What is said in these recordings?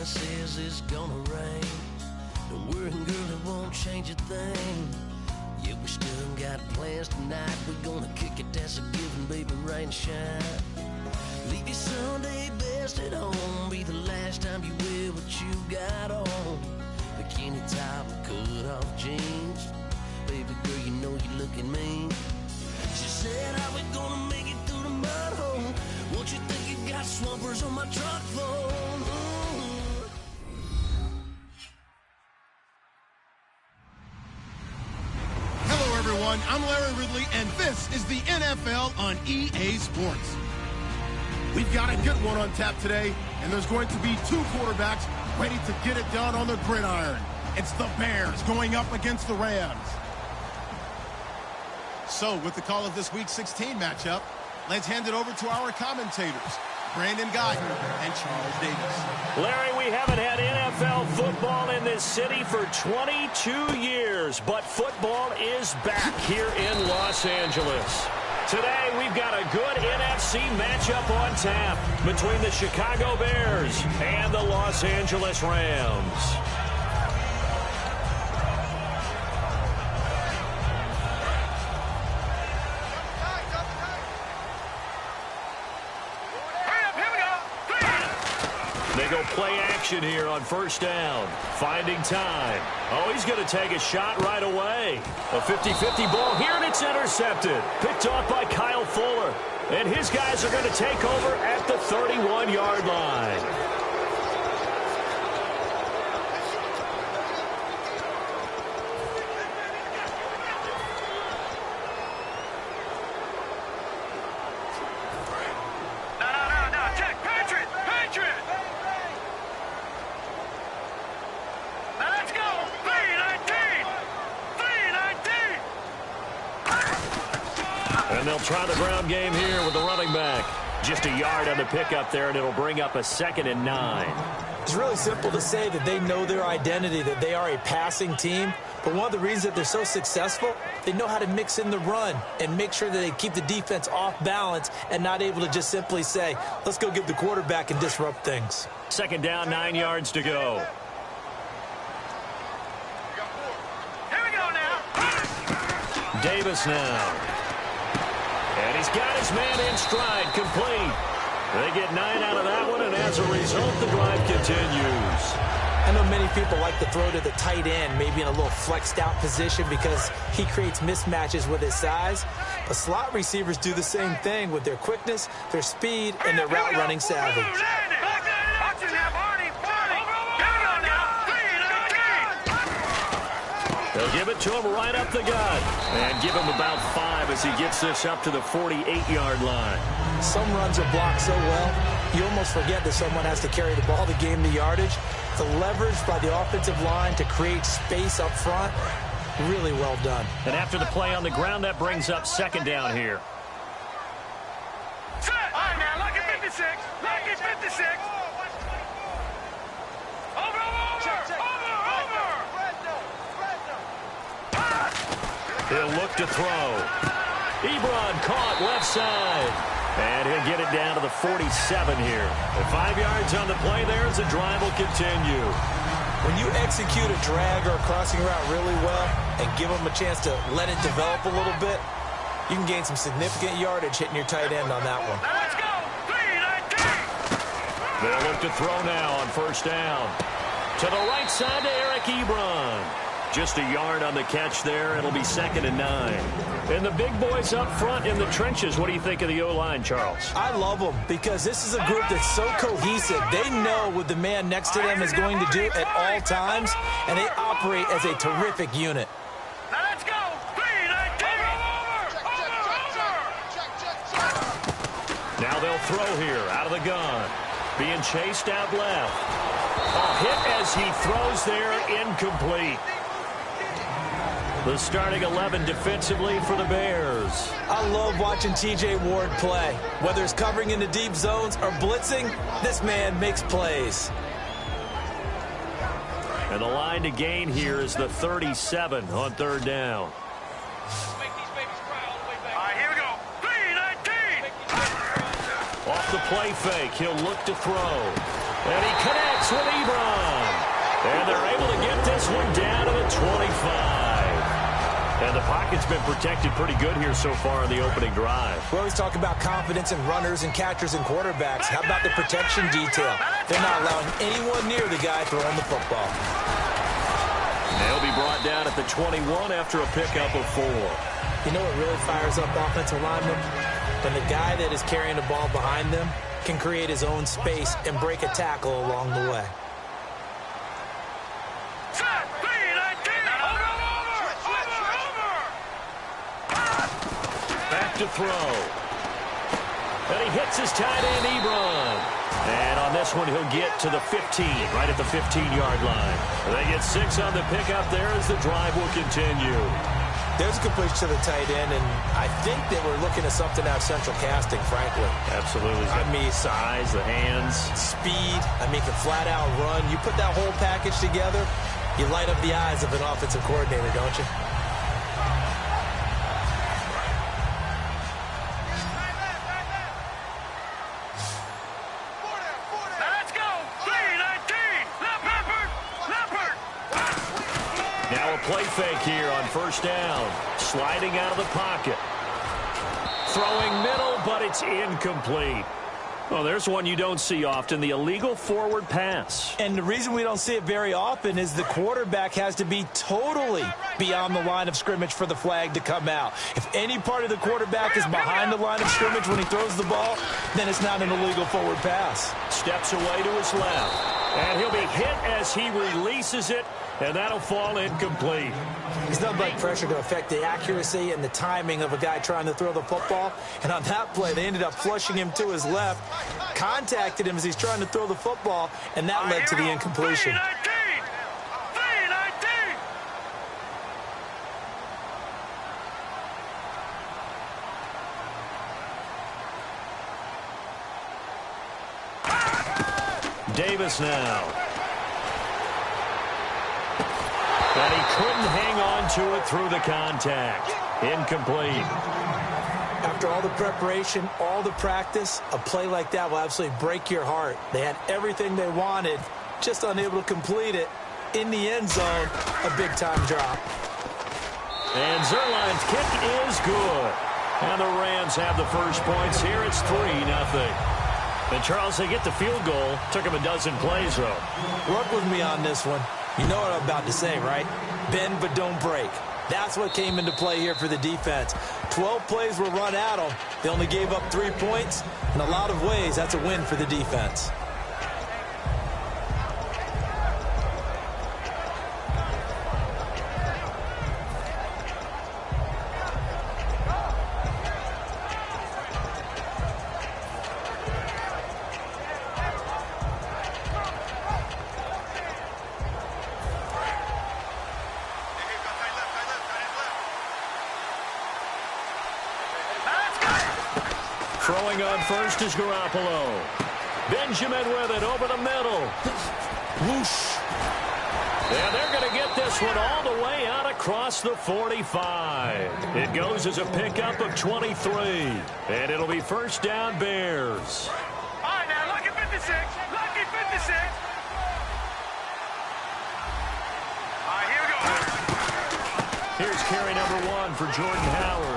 man says it's gonna rain. The working girl, it won't change a thing. Yeah, we still got plans tonight. We're gonna kick it, that's a given, baby, rain and shine. Leave your Sunday best at home. Be the last time you wear what you got on. Bikini top and cut off jeans. Baby girl, you know you looking mean. She said, how we gonna make it through the mud hole? Won't you think you got swampers on my truck phone? Hello, everyone. I'm Larry Ridley, and this is the NFL on EA Sports. We've got a good one on tap today, and there's going to be two quarterbacks ready to get it done on the gridiron. It's the Bears going up against the Rams. So, with the call of this Week 16 matchup, let's hand it over to our commentators, Brandon Guyton and Charles Davis. Larry, we haven't had NFL football in this city for 22 years, but football is back here in Los Angeles. Today, we've got a good NFC matchup on tap between the Chicago Bears and the Los Angeles Rams. They go play action here on first down. Finding time. Oh, he's going to take a shot right away. A 50-50 ball here, and it's intercepted. Picked off by Kyle Fuller. And his guys are going to take over at the 31-yard line. And they'll try the ground game here with the running back. Just a yard on the pickup there, and it'll bring up a 2nd and 9. It's really simple to say that they know their identity, that they are a passing team. But one of the reasons that they're so successful, they know how to mix in the run and make sure that they keep the defense off balance and not able to just simply say, let's go get the quarterback and disrupt things. 2nd down, 9 yards to go. Here we go now. Davis now. And he's got his man in stride, complete. They get 9 out of that one, and as a result, the drive continues. I know many people like to throw to the tight end, maybe in a little flexed out position because he creates mismatches with his size. But slot receivers do the same thing with their quickness, their speed, and their route running savvy. They'll give it to him right up the gut. And give him about 5 as he gets this up to the 48-yard line. Some runs are blocked so well, you almost forget that someone has to carry the ball to gain the yardage. The leverage by the offensive line to create space up front, really well done. And after the play on the ground, that brings up 2nd down here. All right, now, look at 56. Look at 56. He'll look to throw. Ebron caught left side. And he'll get it down to the 47 here. The 5 yards on the play there as the drive will continue. When you execute a drag or a crossing route really well and give them a chance to let it develop a little bit, you can gain some significant yardage hitting your tight end on that one. Now let's go. 3-19. They'll look to throw now on first down. To the right side to Eric Ebron. Just a yard on the catch there. It'll be 2nd and 9. And the big boys up front in the trenches. What do you think of the O-line, Charles? I love them because this is a group that's so cohesive. They know what the man next to them is going to do at all times, and they operate as a terrific unit. Now let's go. 3-19. Now they'll throw here out of the gun. Being chased out left. A hit as he throws there, incomplete. The starting 11 defensively for the Bears. I love watching T.J. Ward play. Whether it's covering in the deep zones or blitzing, this man makes plays. And the line to gain here is the 37 on 3rd down. Make these babies cry all the way back. All right, here we go. 3-19. Off the play fake, he'll look to throw. And he connects. Blitz with Ebron. And they're able to get this one down to the 25. And the pocket's been protected pretty good here so far in the opening drive. We always talk about confidence in runners and catchers and quarterbacks. How about the protection detail? They're not allowing anyone near the guy throwing the football. They'll be brought down at the 21 after a pickup of 4. You know what really fires up offensive linemen? When the guy that is carrying the ball behind them can create his own space and break a tackle along the way. Back to throw. And he hits his tight end, Ebron. And on this one, he'll get to the 15, right at the 15-yard line. They get 6 on the pickup there as the drive will continue. There's a completion to the tight end, and I think that we're looking at something out of central casting, frankly. Absolutely. I mean, size, the hands. Speed. I mean, can flat out run. You put that whole package together, you light up the eyes of an offensive coordinator, don't you? Play fake here on first down. Sliding out of the pocket. Throwing middle, but it's incomplete. Well, there's one you don't see often, the illegal forward pass. And the reason we don't see it very often is the quarterback has to be totally beyond the line of scrimmage for the flag to come out. If any part of the quarterback is behind the line of scrimmage when he throws the ball, then it's not an illegal forward pass. Steps away to his left. And he'll be hit as he releases it. And that'll fall incomplete. There's nothing like pressure to affect the accuracy and the timing of a guy trying to throw the football. And on that play, they ended up flushing him to his left, contacted him as he's trying to throw the football, and that led to the incompletion. Davis now. And he couldn't hang on to it through the contact. Incomplete. After all the preparation, all the practice, a play like that will absolutely break your heart. They had everything they wanted, just unable to complete it. In the end zone, a big-time drop. And Zerline's kick is good. And the Rams have the first points here. It's 3-0. And Charles, they get the field goal. Took him a dozen plays, though. Work with me on this one. You know what I'm about to say, right? Bend but don't break. That's what came into play here for the defense. 12 plays were run at them. They only gave up 3 points. In a lot of ways, that's a win for the defense. Throwing on first is Garoppolo. Benjamin with it over the middle. Whoosh. And they're going to get this one all the way out across the 45. It goes as a pickup of 23. And it'll be first down Bears. All right, now, lucky 56. Lucky 56. All right, here we go. Here's carry number 1 for Jordan Howard.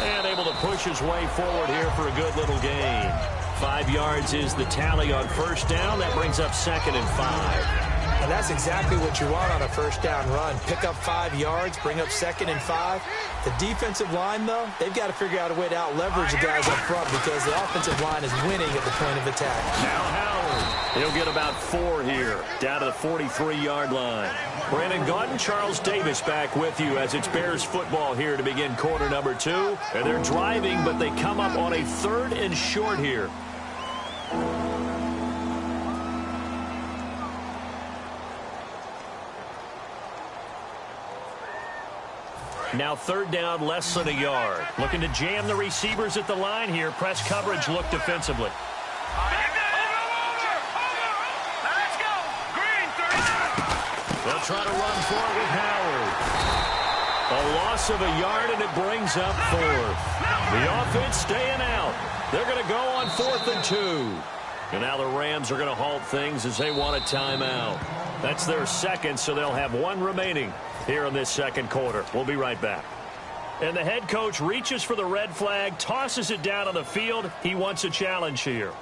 And able to push his way forward here for a good little gain. 5 yards is the tally on first down. That brings up 2nd and 5. And that's exactly what you want on a first down run. Pick up 5 yards, bring up 2nd and 5. The defensive line, though, they've got to figure out a way to out-leverage the guys up front because the offensive line is winning at the point of attack. Now Howard. He'll get about 4 here, down to the 43-yard line. Brandon Gaudin, Charles Davis back with you as it's Bears football here to begin quarter number 2. And they're driving, but they come up on a 3rd and short here. Now 3rd down, less than a yard. Looking to jam the receivers at the line here. Press coverage look defensively. They'll try to run for it with Howard. A loss of a yard, and it brings up 4th. The offense staying out. They're going to go on 4th and 2. And now the Rams are going to halt things as they want a timeout. That's their second, so they'll have one remaining here in this second quarter. We'll be right back. And the head coach reaches for the red flag, tosses it down on the field. He wants a challenge here.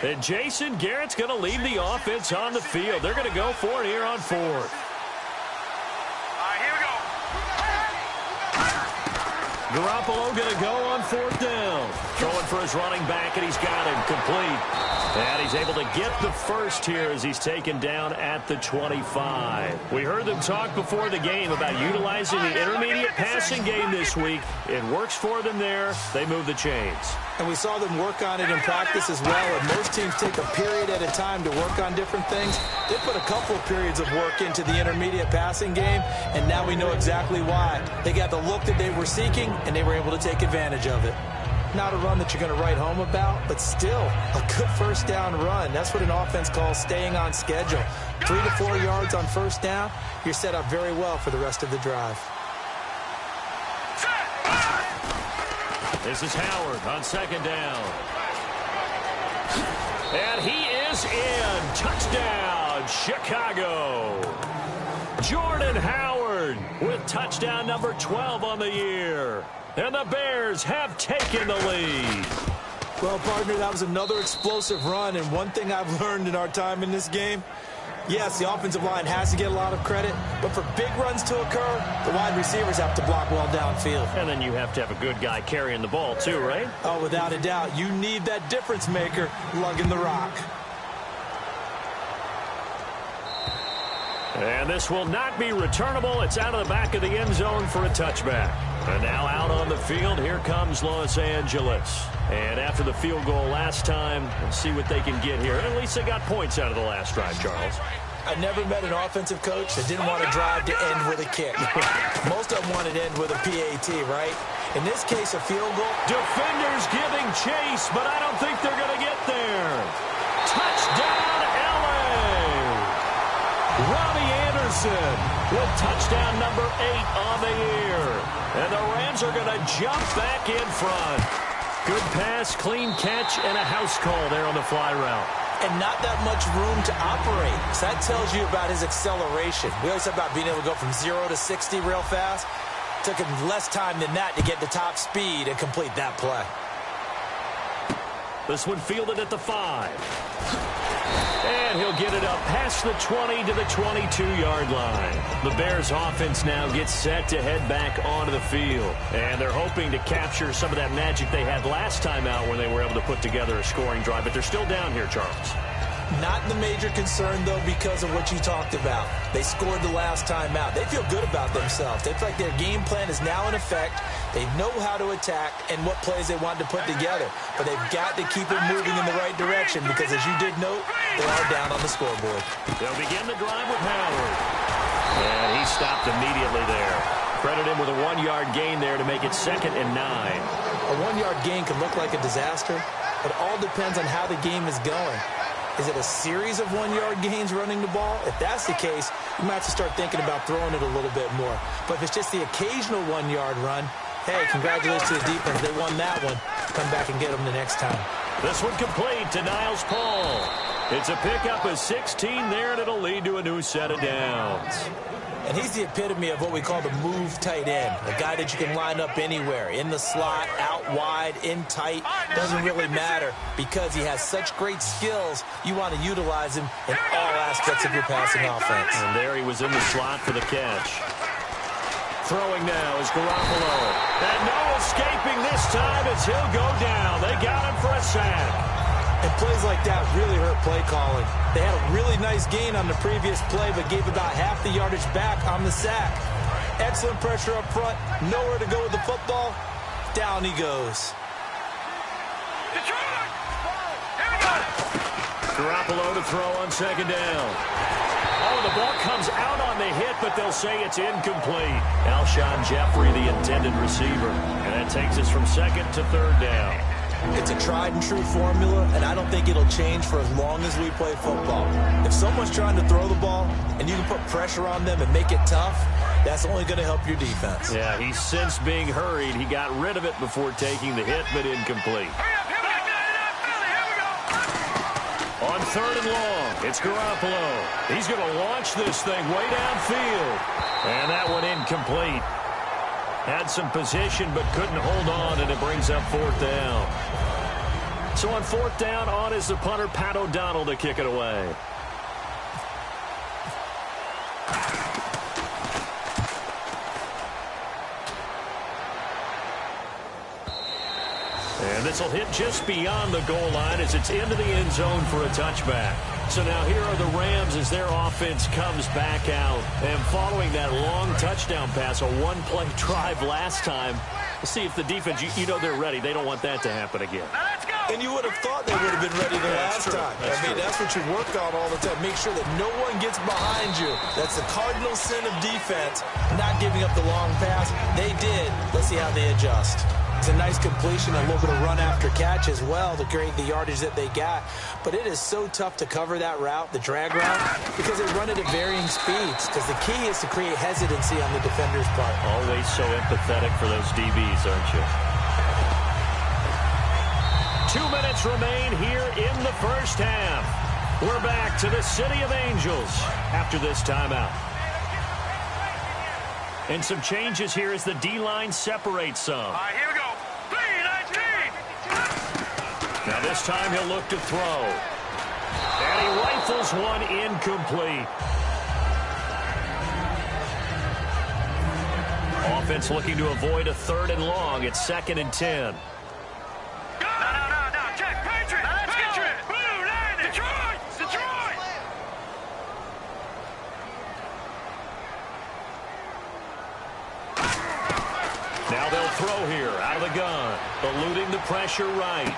And Jason Garrett's going to lead the offense on the field. They're going to go for it here on fourth. All right, here we go. Garoppolo going to go on fourth down. Throwing for his running back, and he's got him complete. And he's able to get the first here as he's taken down at the 25. We heard them talk before the game about utilizing the intermediate passing game this week. It works for them there. They move the chains. And we saw them work on it in practice as well. And most teams take a period at a time to work on different things. They put a couple of periods of work into the intermediate passing game, and now we know exactly why. They got the look that they were seeking, and they were able to take advantage of it. Not a run that you're going to write home about, but still a good first down run. That's what an offense calls staying on schedule. 3 to 4 yards on first down, you're set up very well for the rest of the drive. This is Howard on second down. And he is in. Touchdown, Chicago. Jordan Howard with touchdown number 12 on the year. And the Bears have taken the lead. Well, partner, that was another explosive run. And one thing I've learned in our time in this game, yes, the offensive line has to get a lot of credit, but for big runs to occur, the wide receivers have to block well downfield. And then you have to have a good guy carrying the ball too, right? Oh, without a doubt. You need that difference maker lugging the rock. And this will not be returnable. It's out of the back of the end zone for a touchback. And now out on the field, here comes Los Angeles. And after the field goal last time, let's see what they can get here. And at least they got points out of the last drive, Charles. I never met an offensive coach that didn't want to drive to end with a kick. Most of them wanted to end with a PAT, right? In this case, a field goal. Defenders giving chase, but I don't think they're going to get there. Touchdown, LA! Robbie Anderson with touchdown number 8 on the year. And the Rams are going to jump back in front. Good pass, clean catch, and a house call there on the fly route. And not that much room to operate. So that tells you about his acceleration. We always talk about being able to go from 0 to 60 real fast. Took him less time than that to get to top speed and complete that play. This one fielded at the 5. And he'll get it up past the 20 to the 22-yard line. The Bears offense now gets set to head back onto the field. And they're hoping to capture some of that magic they had last time out when they were able to put together a scoring drive. But they're still down here, Charles. Not the major concern, though, because of what you talked about. They scored the last time out. They feel good about themselves. They feel like their game plan is now in effect. They know how to attack and what plays they want to put together. But they've got to keep it moving in the right direction because, as you did note, they are down on the scoreboard. They'll begin the drive with Howard. And he stopped immediately there. Credit him with a 1-yard gain there to make it 2nd and 9. A 1-yard gain can look like a disaster, but it all depends on how the game is going. Is it a series of 1-yard gains running the ball? If that's the case, you might have to start thinking about throwing it a little bit more. But if it's just the occasional 1-yard run, hey, congratulations to the defense. They won that one. Come back and get them the next time. This one complete to Niles Paul. It's a pickup of 16 there, and it'll lead to a new set of downs. And he's the epitome of what we call the move tight end, a guy that you can line up anywhere, in the slot, out wide, in tight, doesn't really matter because he has such great skills. You want to utilize him in all aspects of your passing offense. And there he was in the slot for the catch. Throwing now is Garoppolo. And no escaping this time as he'll go down. They got him for a sack. And plays like that really hurt play calling. They had a really nice gain on the previous play, but gave about half the yardage back on the sack. Excellent pressure up front. Nowhere to go with the football. Down he goes. Garoppolo to throw on 2nd down. Oh, the ball comes out on the hit, but they'll say it's incomplete. Alshon Jeffrey, the intended receiver. And that takes us from 2nd to 3rd down. It's a tried-and-true formula, and I don't think it'll change for as long as we play football. If someone's trying to throw the ball and you can put pressure on them and make it tough, that's only going to help your defense. Yeah, he's since being hurried. He got rid of it before taking the hit, but incomplete. On 3rd and long, it's Garoppolo. He's going to launch this thing way downfield. And that one incomplete. Had some position but couldn't hold on, and it brings up 4th down. So on 4th down, on is the punter, Pat O'Donnell, to kick it away. And this will hit just beyond the goal line as it's into the end zone for a touchback. So now here are the Rams as their offense comes back out. And following that long touchdown pass, a one-play drive last time, we'll see if the defense, you know they're ready. They don't want that to happen again. And you would have thought they would have been ready the last time. That's what you work on all the time. Make sure that no one gets behind you. That's the cardinal sin of defense, not giving up the long pass. They did. Let's see how they adjust. It's a nice completion, a little bit of run after catch as well to create the yardage that they got. But it is so tough to cover that route, the drag route, because they run it at varying speeds. Because the key is to create hesitancy on the defender's part. Always so empathetic for those DBs, aren't you? 2 minutes remain here in the first half. We're back to the City of Angels after this timeout. And some changes here as the D-line separates some. All right, here we go. 3-19. Now this time he'll look to throw. And he rifles one incomplete. Offense looking to avoid a 3rd and long. It's 2nd and 10. No. Check. Patriot. Patriot. Blue line. Detroit. Now they'll throw here out of the gun. Eluding the pressure right.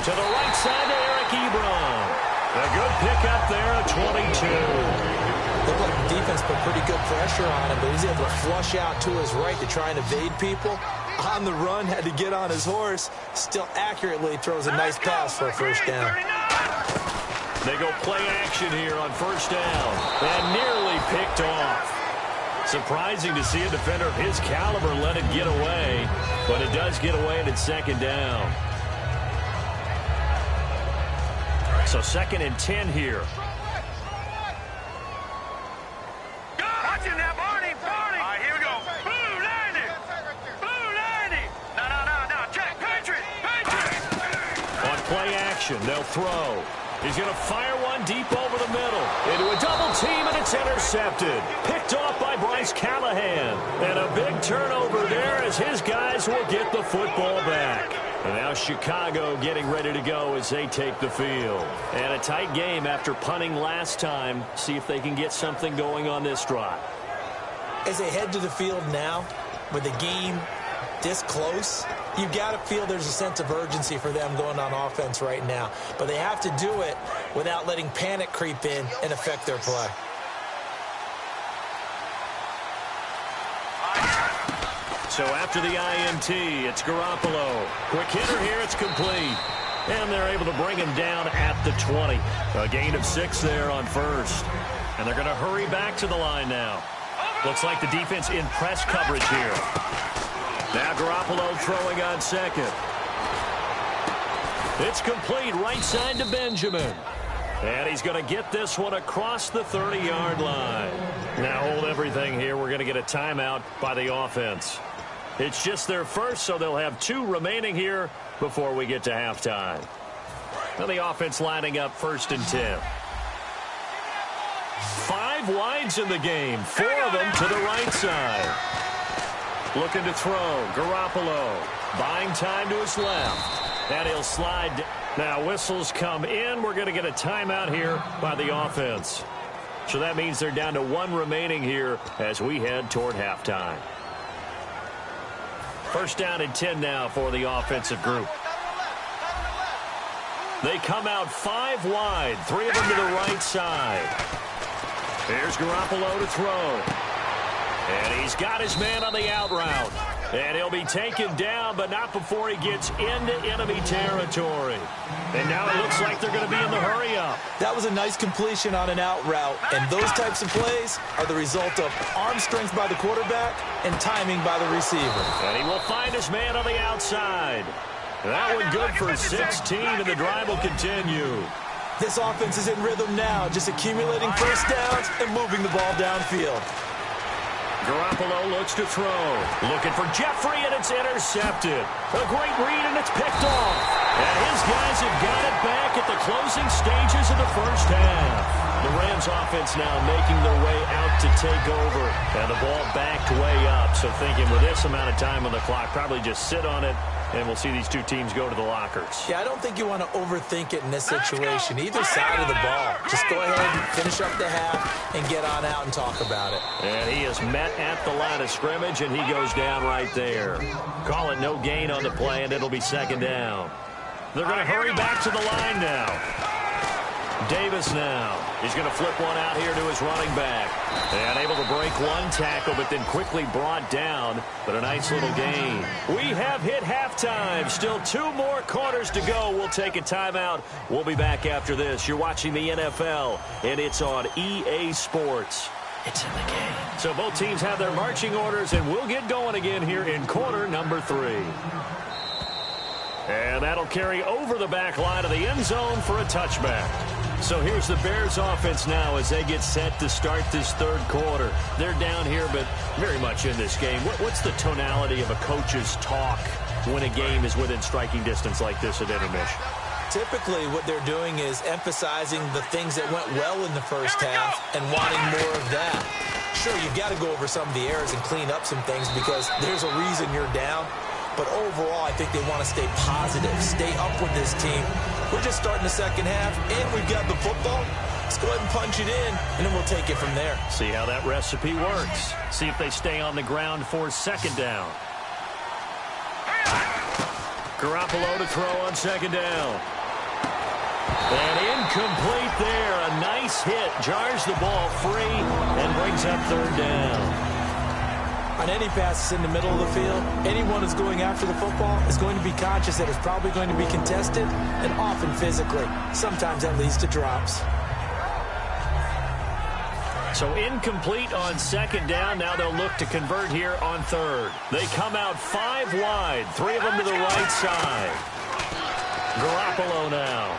To the right side to Eric Ebron. A good pickup there at 22. Looked like the defense put pretty good pressure on him, but he's able to flush out to his right to try and evade people. On the run, had to get on his horse. Still accurately throws a nice pass for a 1st down. They go play action here on 1st down. And nearly picked off. Surprising to see a defender of his caliber let it get away. But it does get away and it's 2nd down. So 2nd and 10 here. Watch him now, Barney. All right, here we go. Blue landing. No. Check. Patriot. On play action, they'll throw. He's going to fire one deep over the middle. Into a double team, and it's intercepted. Picked off by Bryce Callahan. And a big turnover there as his guys will get the football back. And now Chicago getting ready to go as they take the field. And a tight game after punting last time. See if they can get something going on this drive. As they head to the field now, with the game this close, you've got to feel there's a sense of urgency for them going on offense right now. But they have to do it without letting panic creep in and affect their play. So after the INT, it's Garoppolo. Quick hitter here, it's complete. And they're able to bring him down at the 20. A gain of 6 there on 1st. And they're going to hurry back to the line now. Looks like the defense in press coverage here. Now Garoppolo throwing on 2nd. It's complete right side to Benjamin. And he's going to get this one across the 30-yard line. Now hold everything here. We're going to get a timeout by the offense. It's just their first, so they'll have 2 remaining here before we get to halftime. Now the offense lining up 1st and 10. 5 wides in the game, 4 of them to the right side. Looking to throw, Garoppolo buying time to his left. And he'll slide. Now whistles come in. We're going to get a timeout here by the offense. So that means they're down to 1 remaining here as we head toward halftime. 1st down and 10 now for the offensive group. They come out 5 wide, 3 of them to the right side. Here's Garoppolo to throw. And he's got his man on the out route. And he'll be taken down, but not before he gets into enemy territory. And now it looks like they're going to be in the hurry-up. That was a nice completion on an out route, and those types of plays are the result of arm strength by the quarterback and timing by the receiver. And he will find his man on the outside. That one good for 16, and the drive will continue. This offense is in rhythm now, just accumulating first downs and moving the ball downfield. Garoppolo looks to throw. Looking for Jeffrey, and it's intercepted. A great read, and it's picked off. And his guys have got it back at the closing stages of the first half. The Rams offense now making their way out to take over. And the ball backed way up. So thinking with this amount of time on the clock, probably just sit on it, and we'll see these two teams go to the lockers. Yeah, I don't think you want to overthink it in this situation. Either side of the ball. Just go ahead and finish up the half and get on out and talk about it. And he is met at the line of scrimmage, and he goes down right there. Call it no gain on the play, and it'll be second down. They're going to hurry back to the line now. Davis now. He's going to flip one out here to his running back. And able to break one tackle, but then quickly brought down. But a nice little gain. We have hit halftime. Still 2 more quarters to go. We'll take a timeout. We'll be back after this. You're watching the NFL, and it's on EA Sports. It's in the game. So both teams have their marching orders, and we'll get going again here in quarter number 3. And that'll carry over the back line of the end zone for a touchback. So here's the Bears offense now as they get set to start this third quarter. They're down here, but very much in this game. What's the tonality of a coach's talk when a game is within striking distance like this at intermission? Typically, what they're doing is emphasizing the things that went well in the first half and wanting more of that. Sure, you've got to go over some of the errors and clean up some things because there's a reason you're down. But overall, I think they want to stay positive, stay up with this team. We're just starting the second half, and we've got the football. Let's go ahead and punch it in, and then we'll take it from there. See how that recipe works. See if they stay on the ground for second down. Garoppolo to throw on second down. And incomplete there. A nice hit. Jars the ball free and brings up third down. On any passes in the middle of the field, anyone who's going after the football is going to be conscious that it's probably going to be contested and often physically. Sometimes that leads to drops. So incomplete on second down. Now they'll look to convert here on third. They come out 5 wide, 3 of them to the right side. Garoppolo now.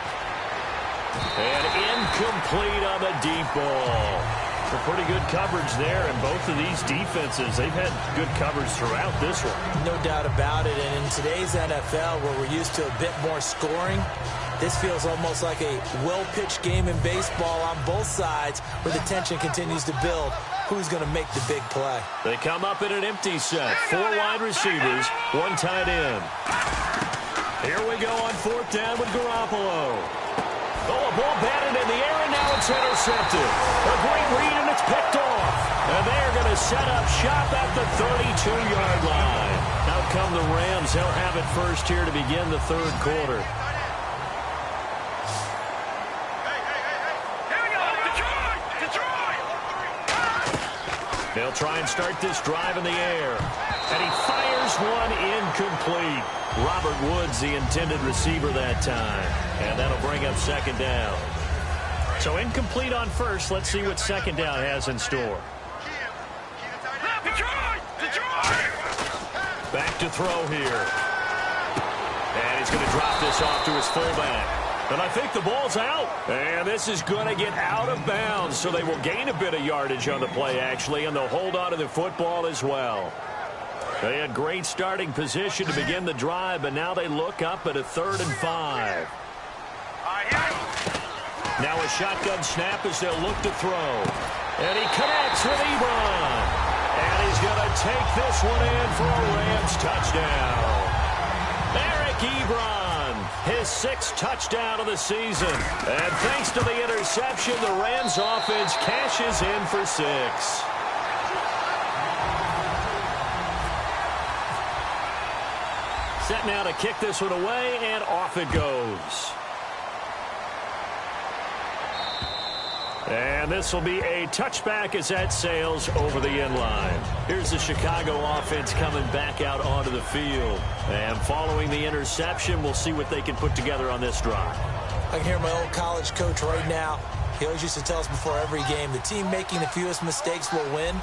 And incomplete on the deep ball. So pretty good coverage there, and both of these defenses, they've had good coverage throughout this one. No doubt about it, and in today's NFL, where we're used to a bit more scoring, this feels almost like a well-pitched game in baseball on both sides, where the tension continues to build. Who's going to make the big play? They come up in an empty set. 4 wide receivers, 1 tight end. Here we go on 4th down with Garoppolo. Oh, a ball batted in the air, and now it's intercepted. A great read, and it's picked off. And they're going to set up shop at the 32-yard line. Out come the Rams. They'll have it first here to begin the third quarter. Here we go. Detroit! They'll try and start this drive in the air. And he fires one incomplete. Robert Woods, the intended receiver that time. And that'll bring up second down. So incomplete on first. Let's see what second down has in store. Detroit! Back to throw here. And he's going to drop this off to his fullback. And I think the ball's out. And this is going to get out of bounds. So they will gain a bit of yardage on the play, actually. And they'll hold on to the football as well. They had great starting position to begin the drive, but now they look up at a 3rd and 5. Now a shotgun snap as they'll look to throw. And he connects with Ebron. And he's going to take this one in for a Rams touchdown. Eric Ebron, his 6th touchdown of the season. And thanks to the interception, the Rams offense cashes in for 6. Set now to kick this one away, and off it goes. And this will be a touchback as that sails over the end line. Here's the Chicago offense coming back out onto the field. And following the interception, we'll see what they can put together on this drive. I can hear my old college coach right now. He always used to tell us before every game, the team making the fewest mistakes will win.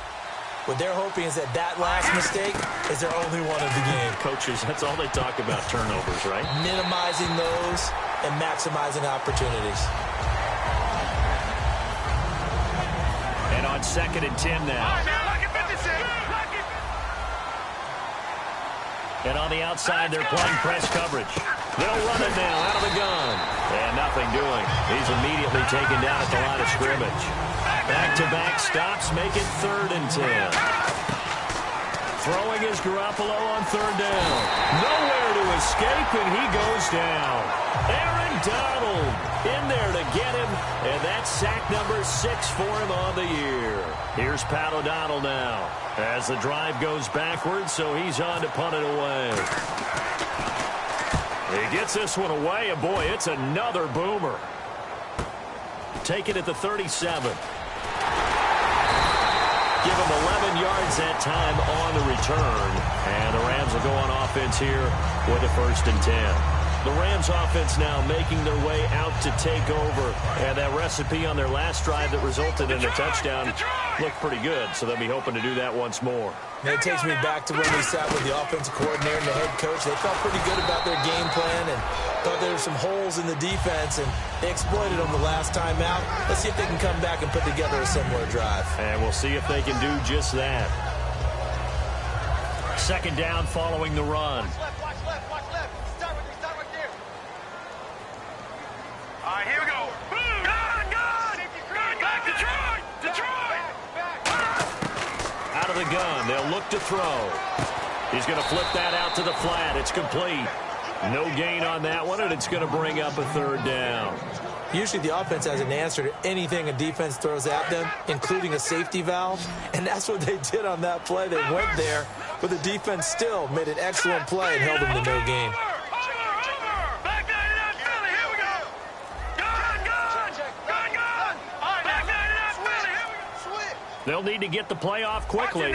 What they're hoping is that last mistake is their only one of the game. Coaches, that's all they talk about, turnovers, right? Minimizing those and maximizing opportunities. And on 2nd and 10 now. And on the outside, they're playing press coverage. They'll run it now out of the gun. And nothing doing. He's immediately taken down at the line of scrimmage. Back-to-back stops make it 3rd and 10. Throwing is Garoppolo on 3rd down. Nowhere to escape, and he goes down. Aaron Donald in there to get him, and that's sack number 6 for him on the year. Here's Pat O'Donnell now as the drive goes backwards, so he's on to punt it away. He gets this one away, and boy, it's another boomer. Take it at the 37. Give him 11 yards that time on the return. And the Rams will go on offense here with a 1st and 10. The Rams offense now making their way out to take over. And that recipe on their last drive that resulted in a touchdown looked pretty good. So they'll be hoping to do that once more. And it takes me back to when we sat with the offensive coordinator and the head coach. They felt pretty good about their game plan and thought there were some holes in the defense, and they exploited them the last time out. Let's see if they can come back and put together a similar drive. And we'll see if they can do just that. 2nd down following the run. Watch left. Start right there. All right, here we go. Boom. Good. Back, Detroit. Out of the gun. They'll look to throw. He's going to flip that out to the flat. It's complete. No gain on that one, and it's going to bring up a 3rd down. Usually the offense has an answer to anything a defense throws at them, including a safety valve, and that's what they did on that play. They went there, but the defense still made an excellent play and held them to no gain. Back 99 Philly, here we go. Gun. All right, back 99 Philly, here we go. They'll need to get the play off quickly.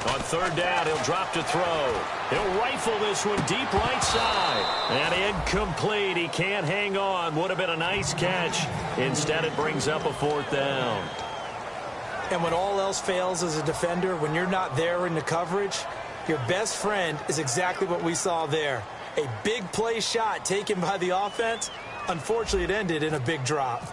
On 3rd down, he'll drop to throw. He'll rifle this one deep right side. And incomplete. He can't hang on. Would have been a nice catch. Instead, it brings up a 4th down. And when all else fails as a defender, when you're not there in the coverage, your best friend is exactly what we saw there. A big play shot taken by the offense. Unfortunately, it ended in a big drop.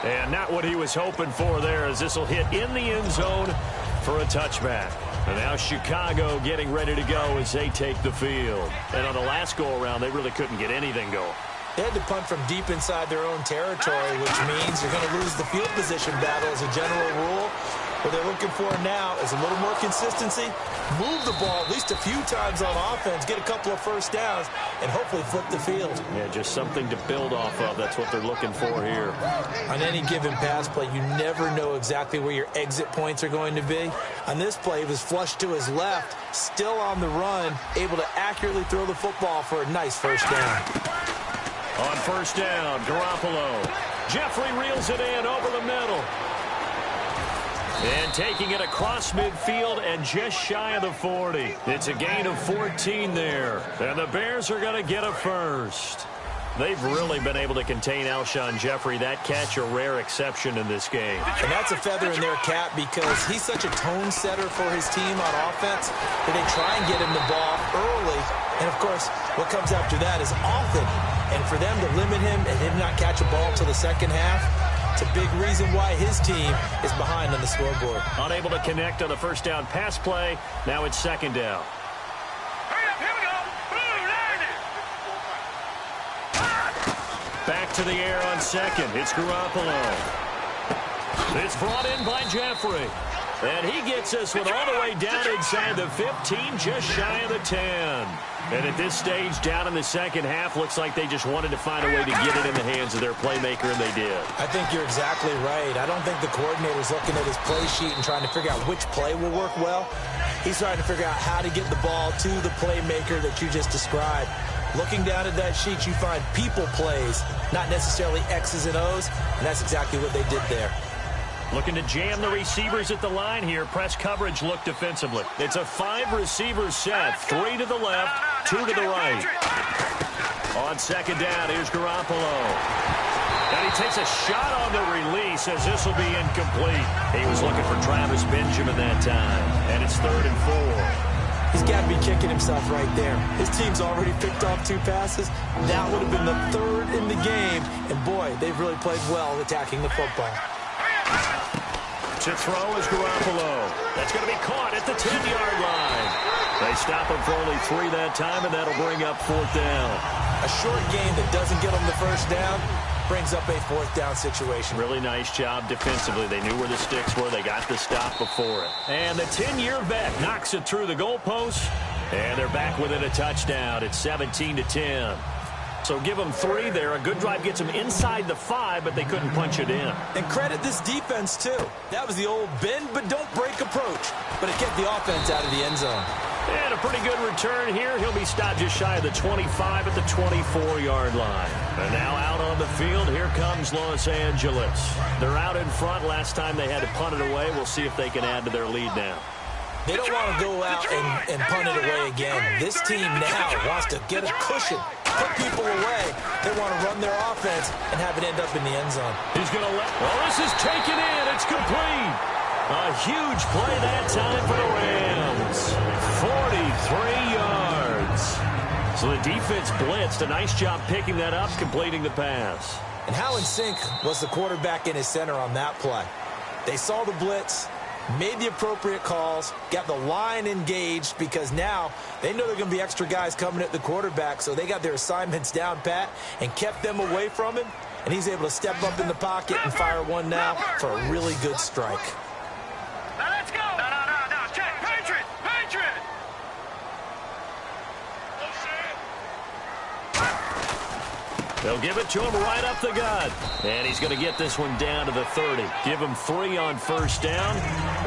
And not what he was hoping for there, as this will hit in the end zone for a touchback. And now Chicago getting ready to go as they take the field. And on the last go-around, they really couldn't get anything going. They had to punt from deep inside their own territory, which means you're going to lose the field position battle as a general rule. What they're looking for now is a little more consistency, move the ball at least a few times on offense, get a couple of 1st downs, and hopefully flip the field. Yeah, just something to build off of. That's what they're looking for here. On any given pass play, you never know exactly where your exit points are going to be. On this play, he was flushed to his left, still on the run, able to accurately throw the football for a nice 1st down. On 1st down, Garoppolo. Jeffrey reels it in over the middle. And taking it across midfield and just shy of the 40. It's a gain of 14 there. And the Bears are going to get a 1st. They've really been able to contain Alshon Jeffrey. That catch a rare exception in this game. And that's a feather in their cap because he's such a tone setter for his team on offense that they try and get him the ball early. And, of course, what comes after that is often. And for them to limit him and him not catch a ball until the second half, it's a big reason why his team is behind on the scoreboard. Unable to connect on the 1st down pass play. Now it's 2nd down. Hurry up, here we go. Boom, there it is. Back to the air on 2nd. It's Garoppolo. It's brought in by Jeffrey. And he gets this one all the way down inside the 15, just shy of the 10. And at this stage, down in the second half, looks like they just wanted to find a way to get it in the hands of their playmaker, and they did. I think you're exactly right. I don't think the coordinator's looking at his play sheet and trying to figure out which play will work well. He's trying to figure out how to get the ball to the playmaker that you just described. Looking down at that sheet, you find people plays, not necessarily X's and O's, and that's exactly what they did there. Looking to jam the receivers at the line here. Press coverage look defensively. It's a 5-receiver set. 3 to the left, 2 to the right. On second down, here's Garoppolo. And he takes a shot on the release as this will be incomplete. He was looking for Travis Benjamin that time. And it's 3rd and 4. He's got to be kicking himself right there. His team's already picked off 2 passes. That would have been the 3rd in the game. And boy, they've really played well attacking the football. To throw is Garoppolo. That's going to be caught at the 10-yard line. They stop him for only 3 that time, and that'll bring up 4th down. A short game that doesn't get them the first down brings up a 4th down situation. Really nice job defensively. They knew where the sticks were. They got the stop before it. And the 10-year vet knocks it through the goalpost, and they're back within a touchdown. It's 17-10. So give them 3 there. A good drive gets them inside the 5, but they couldn't punch it in. And credit this defense, too. That was the old bend but don't break approach. But it kept the offense out of the end zone. And a pretty good return here. He'll be stopped just shy of the 25 at the 24-yard line. And now out on the field, here comes Los Angeles. They're out in front. Last time they had to punt it away. We'll see if they can add to their lead now. They don't want to go out and punt it away again. This team now wants to get a cushion, put people away. They want to run their offense and have it end up in the end zone. He's going to let... Well, this is taken in. It's complete. A huge play that time for the Rams. 43 yards. So the defense blitzed. A nice job picking that up, completing the pass. And how in sync was the quarterback in his center on that play? They saw the blitz, made the appropriate calls, got the line engaged because now they know there are going to be extra guys coming at the quarterback, so they got their assignments down pat and kept them away from him, and he's able to step up in the pocket and fire one now for a really good strike. Now let's go. No. Check. Patriot. They'll give it to him right up the gut. And he's going to get this one down to the 30. Give him 3 on first down.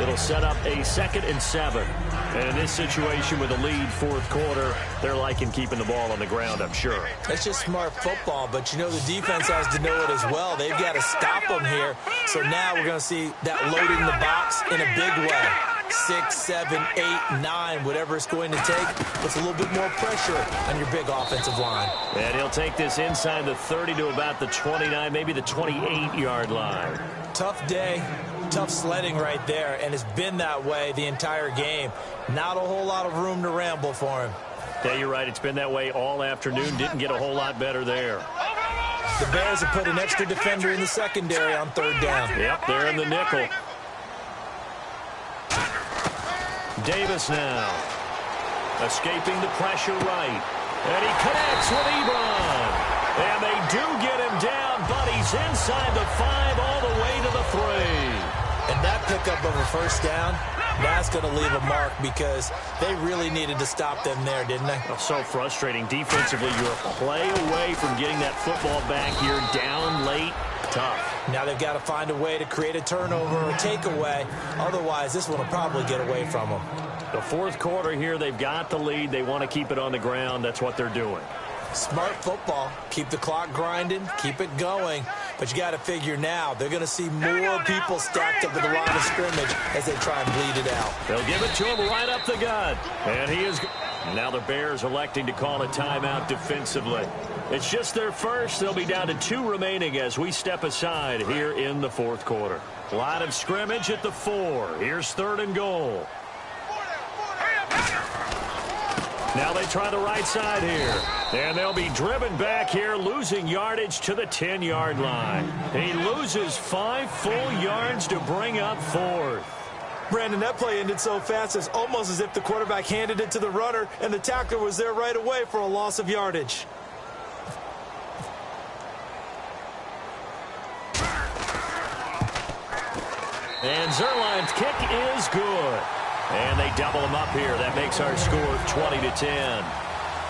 It'll set up a 2nd and 7. And in this situation with a lead 4th quarter, they're liking keeping the ball on the ground, I'm sure. That's just smart football, but you know the defense has to know it as well. They've got to stop them here. So now we're going to see that loading the box in a big way. 6, 7, 8, 9, whatever it's going to take, puts a little bit more pressure on your big offensive line. And he'll take this inside the 30 to about the 29, maybe the 28-yard line. Tough day, tough sledding right there, and it's been that way the entire game. Not a whole lot of room to ramble for him. Yeah, you're right. It's been that way all afternoon. Didn't get a whole lot better there. The Bears have put an extra defender in the secondary on 3rd down. Yep, they're in the nickel. Davis now. Escaping the pressure right. And he connects with Ebron. And they do get him down, but he's inside the 5 all the way to the 3. And that pickup of a first down, that's going to leave a mark because they really needed to stop them there, didn't they? Oh, so frustrating. Defensively, you're a play away from getting that football back here down late. Tough. Now they've got to find a way to create a turnover or takeaway. Otherwise, this one will probably get away from them. The 4th quarter here, they've got the lead. They want to keep it on the ground. That's what they're doing. Smart football. Keep the clock grinding. Keep it going. But you got to figure now, they're going to see more people stacked up at the line of scrimmage as they try and bleed it out. They'll give it to him right up the gut. And he is... Now the Bears electing to call a timeout defensively. It's just their first. They'll be down to 2 remaining as we step aside here in the 4th quarter. Line of scrimmage at the 4. Here's 3rd and goal. Now they try the right side here. And they'll be driven back here, losing yardage to the 10-yard line. He loses 5 full yards to bring up 4th. Brandon, that play ended so fast, it's almost as if the quarterback handed it to the runner, and the tackler was there right away for a loss of yardage. And Zerline's kick is good. And they double him up here. That makes our score 20-10.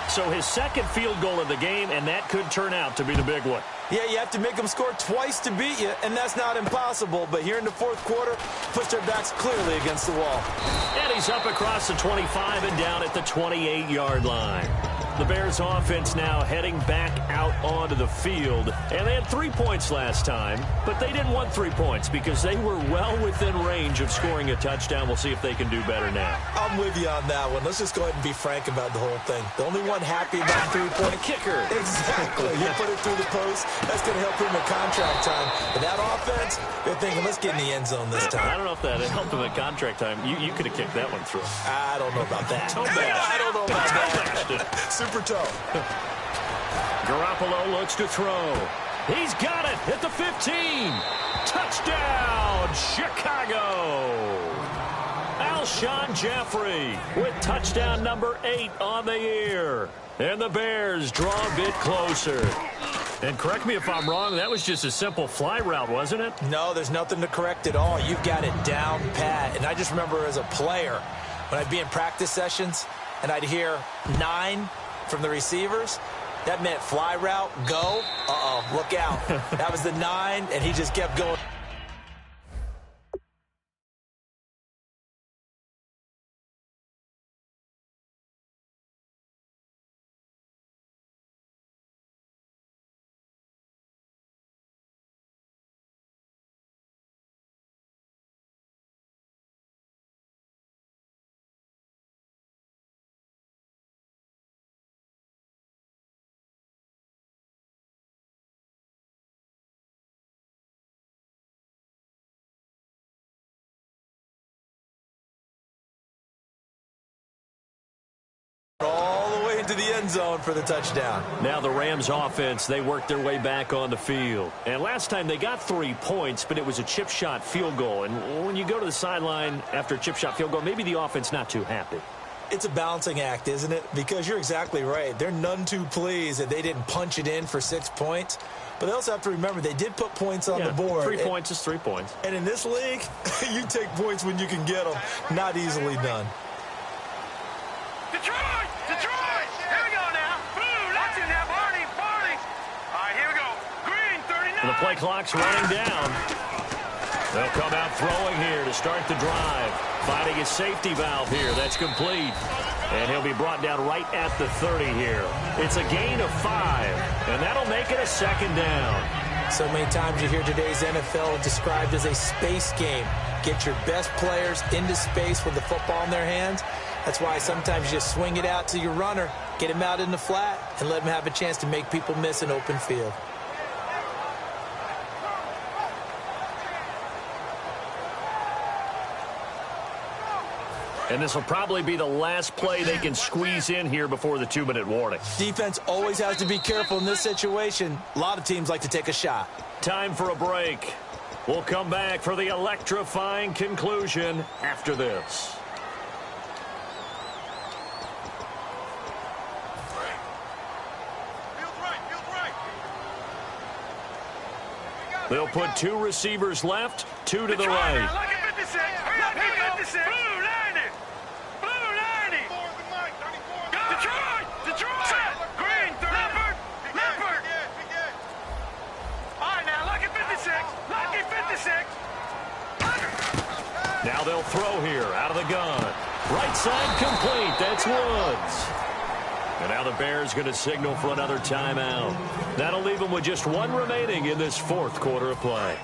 So his second field goal of the game, and that could turn out to be the big one. Yeah, you have to make them score twice to beat you, and that's not impossible. But here in the fourth quarter, pushed their backs clearly against the wall. And he's up across the 25 and down at the 28-yard line. The Bears offense now heading back out onto the field. And they had 3 points last time, but they didn't want 3 points because they were well within range of scoring a touchdown. We'll see if they can do better now. I'm with you on that one. Let's just go ahead and be frank about the whole thing. The only one happy about 3-point kicker. Exactly. You put it through the post. That's going to help him in contract time. But that offense, they're thinking, let's get in the end zone this time. I don't know if that helped him in contract time. You could have kicked that one through. I don't know about that. I don't know about that. Super toe. Garoppolo looks to throw. He's got it at the 15. Touchdown, Chicago. Alshon Jeffrey with touchdown number 8 on the year. And the Bears draw a bit closer. And correct me if I'm wrong, that was just a simple fly route, wasn't it? No, there's nothing to correct at all. You've got it down pat. And I just remember as a player, when I'd be in practice sessions and I'd hear 9 from the receivers, that meant fly route, go. Uh-oh, look out. That was the 9, and he just kept going. All the way into the end zone for the touchdown. Now the Rams offense, they worked their way back on the field. And last time they got 3 points, but it was a chip shot field goal. And when you go to the sideline after a chip shot field goal, maybe the offense not too happy. It's a balancing act, isn't it? Because you're exactly right. They're none too pleased that they didn't punch it in for 6 points. But they also have to remember they did put points on the board. 3 points is 3 points. And in this league, you take points when you can get them. Not easily done. Detroit! Here we go now. Blue, that's in there, Barney. All right, here we go. Green, 39. The play clock's running down. They'll come out throwing here to start the drive. Finding his safety valve here. That's complete. And he'll be brought down right at the 30 here. It's a gain of 5, and that'll make it a 2nd down. So many times you hear today's NFL described as a space game. Get your best players into space with the football in their hands. That's why sometimes you just swing it out to your runner, get him out in the flat, and let him have a chance to make people miss an open field. And this will probably be the last play they can squeeze in here before the 2-minute warning. Defense always has to be careful in this situation. A lot of teams like to take a shot. Time for a break. We'll come back for the electrifying conclusion after this. They'll put 2 receivers left, 2 to the right. Look at 56. Hurry up, 56. Blue 90. Blue 90. Detroit. Green 30. Leopard. All right, now look at 56. Lucky 56. Now they'll throw here out of the gun. Right side complete. That's Woods. And now the Bears going to signal for another timeout. That'll leave them with just 1 remaining in this 4th quarter of play.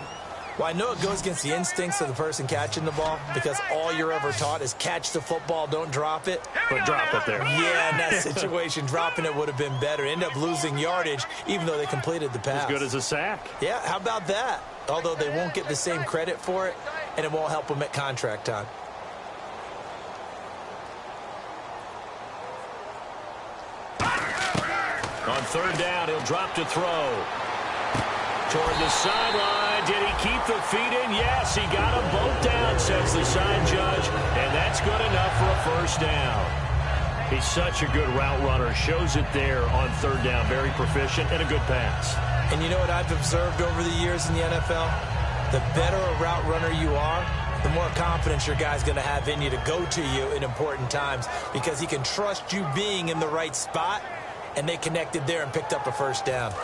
Well, I know it goes against the instincts of the person catching the ball because all you're ever taught is catch the football, don't drop it. But drop it there. Yeah, in that situation, dropping it would have been better. End up losing yardage, even though they completed the pass. As good as a sack. Yeah, how about that? Although they won't get the same credit for it, and it won't help them at contract time. On 3rd down, he'll drop to throw. Toward the sideline. Did he keep the feet in? Yes, he got them both down, says the side judge. And that's good enough for a 1st down. He's such a good route runner. Shows it there on 3rd down. Very proficient and a good pass. And you know what I've observed over the years in the NFL? The better a route runner you are, the more confidence your guy's going to have in you to go to you in important times because he can trust you being in the right spot, and they connected there and picked up a first down. All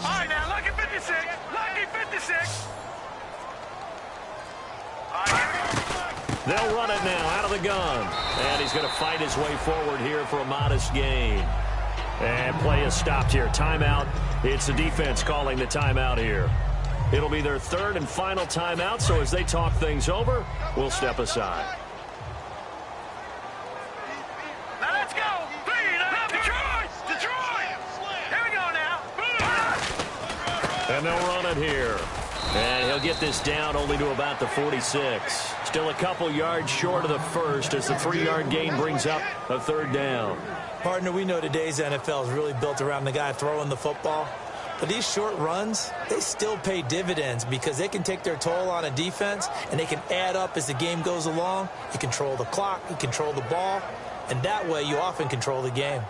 right, now, lucky 56. Lucky 56. They'll run it now out of the gun. And he's going to fight his way forward here for a modest gain. And play is stopped here. Timeout. It's the defense calling the timeout here. It'll be their third and final timeout, so as they talk things over, we'll step aside. Now let's go. Detroit. Here we go now. And they'll run it here. And he'll get this down only to about the 46. Still a couple yards short of the first as the 3-yard gain brings up a third down. Partner, we know today's NFL is really built around the guy throwing the football. But these short runs, they still pay dividends because they can take their toll on a defense and they can add up as the game goes along. You control the clock, you control the ball, and that way you often control the game.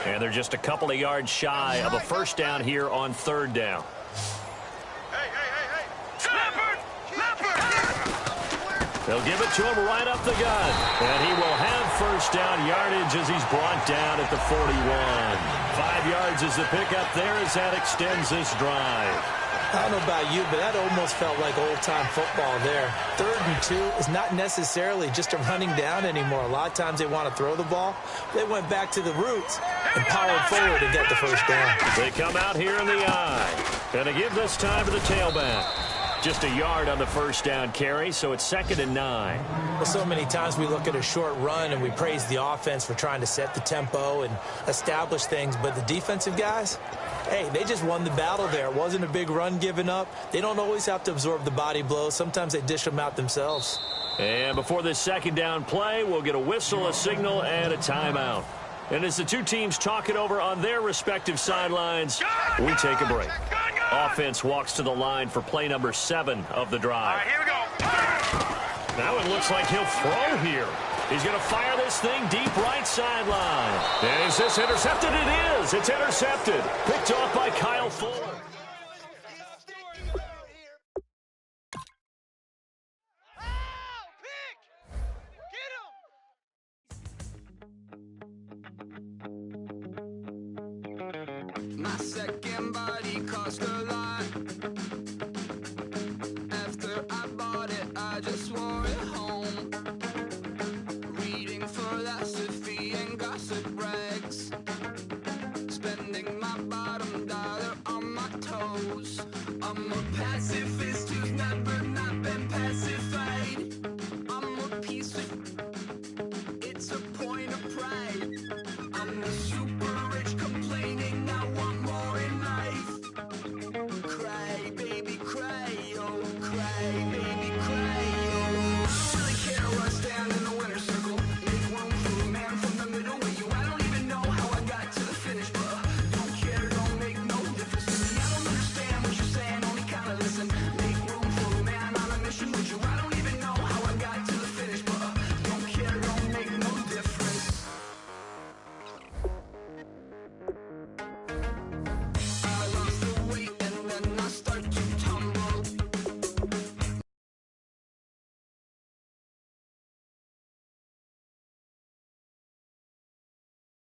And they're just a couple of yards shy of a first down here on third down. They'll give it to him right up the gut. And he will have first down yardage as he's brought down at the 41. 5 yards is the pickup there as that extends this drive. I don't know about you, but that almost felt like old-time football there. 3rd and 2 is not necessarily just a running down anymore. A lot of times they want to throw the ball. They went back to the roots and powered forward and got the first down. They come out here in the eye. And they give this time to the tailback. Just a yard on the first down carry, so it's 2nd and 9. Well, so many times we look at a short run and we praise the offense for trying to set the tempo and establish things, but the defensive guys, hey, they just won the battle there. It wasn't a big run given up. They don't always have to absorb the body blows. Sometimes they dish them out themselves. And before this second down play, we'll get a whistle, a signal, and a timeout. And as the two teams talk it over on their respective sidelines, we take a break. Offense walks to the line for play number 7 of the drive. All right, here we go. Now it looks like he'll throw here. He's going to fire this thing deep right sideline. And is this intercepted? It is. It's intercepted. Picked off by Kyle Fuller. My second body cost a lot.